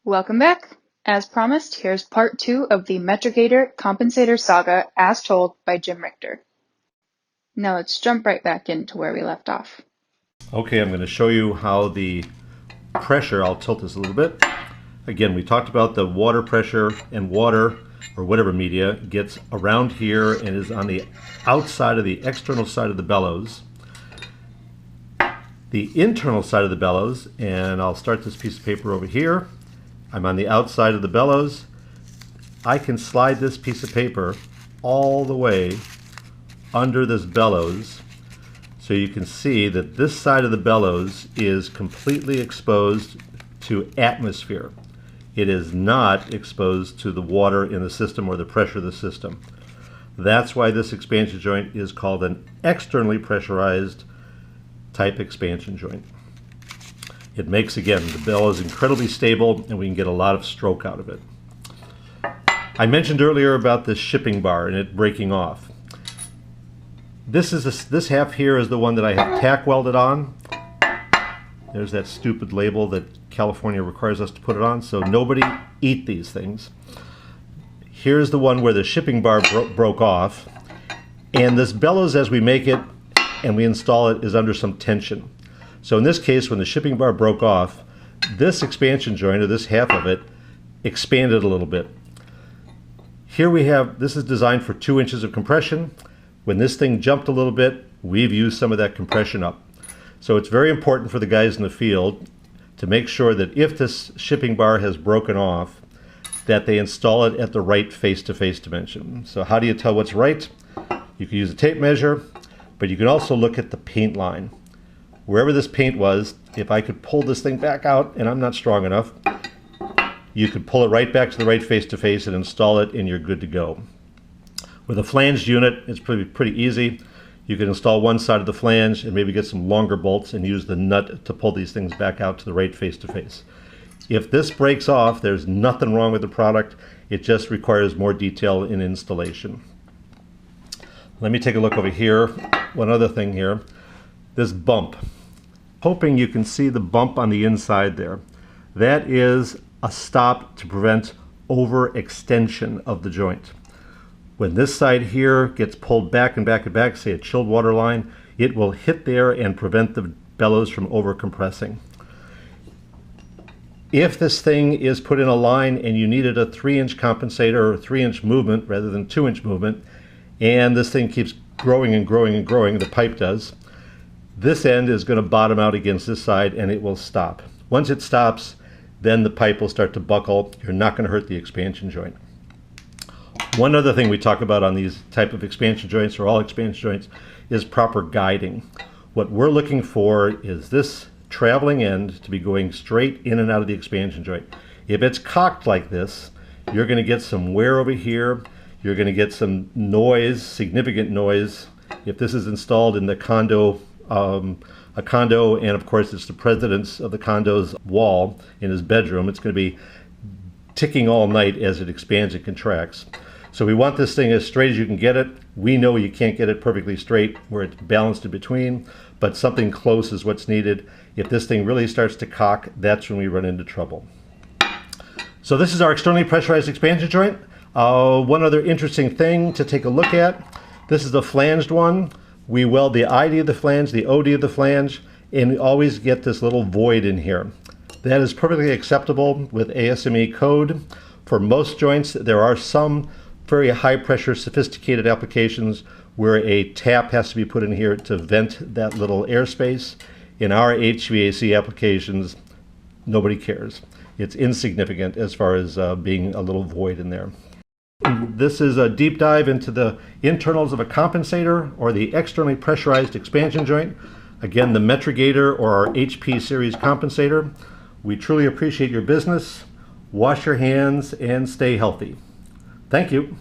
Welcome back. As promised, here's part 2 of the Metragator compensator saga as told by Jim Richter. Now let's jump right back into where we left off. Okay, I'm going to show you how the pressure, I'll tilt this a little bit. Again, we talked about the water pressure, and water, or whatever media, gets around here and is on the outside of the external side of the bellows. The internal side of the bellows, and I'll start this piece of paper over here. I'm on the outside of the bellows. I can slide this piece of paper all the way under this bellows, so you can see that this side of the bellows is completely exposed to atmosphere. It is not exposed to the water in the system or the pressure of the system. That's why this expansion joint is called an externally pressurized type expansion joint. It makes, again, the bellows incredibly stable, and we can get a lot of stroke out of it. I mentioned earlier about this shipping bar and it breaking off. This half here is the one that I have tack welded on. There's that stupid label that California requires us to put it on, so nobody eat these things. Here's the one where the shipping bar broke off, and this bellows, as we make it and we install it, is under some tension. So in this case, when the shipping bar broke off, this expansion joint, or this half of it, expanded a little bit. Here we have, this is designed for 2 inches of compression. When this thing jumped a little bit, we've used some of that compression up. So it's very important for the guys in the field to make sure that if this shipping bar has broken off, that they install it at the right face-to-face dimension. So how do you tell what's right? You can use a tape measure, but you can also look at the paint line. Wherever this paint was, if I could pull this thing back out, and I'm not strong enough, you could pull it right back to the right face-to-face and install it, and you're good to go. With a flanged unit, it's pretty easy. You can install one side of the flange and maybe get some longer bolts and use the nut to pull these things back out to the right face-to-face. If this breaks off, there's nothing wrong with the product. It just requires more detail in installation. Let me take a look over here. One other thing here, this bump. Hoping you can see the bump on the inside there. That is a stop to prevent overextension of the joint. When this side here gets pulled back and back and back, say a chilled water line, it will hit there and prevent the bellows from overcompressing. If this thing is put in a line and you needed a 3-inch compensator or a 3-inch movement rather than 2-inch movement, and this thing keeps growing and growing and growing, the pipe does, this end is going to bottom out against this side and it will stop. Once it stops, then the pipe will start to buckle. You're not going to hurt the expansion joint. One other thing we talk about on these type of expansion joints, or all expansion joints, is proper guiding. What we're looking for is this traveling end to be going straight in and out of the expansion joint. If it's cocked like this, you're going to get some wear over here. You're going to get some noise, significant noise. If this is installed in the condo, a condo, and of course it's the president's of the condo's wall in his bedroom, it's going to be ticking all night as it expands and contracts. So we want this thing as straight as you can get it. We know you can't get it perfectly straight where it's balanced in between, but something close is what's needed. If this thing really starts to cock, that's when we run into trouble. So this is our externally pressurized expansion joint. One other interesting thing to take a look at, this is the flanged one. We weld the ID of the flange, the OD of the flange, and we always get this little void in here. That is perfectly acceptable with ASME code. For most joints, there are some very high pressure, sophisticated applications where a tap has to be put in here to vent that little airspace. In our HVAC applications, nobody cares. It's insignificant as far as being a little void in there. This is a deep dive into the internals of a compensator or the externally pressurized expansion joint. Again, the Metragator or our HP series compensator. We truly appreciate your business. Wash your hands and stay healthy. Thank you.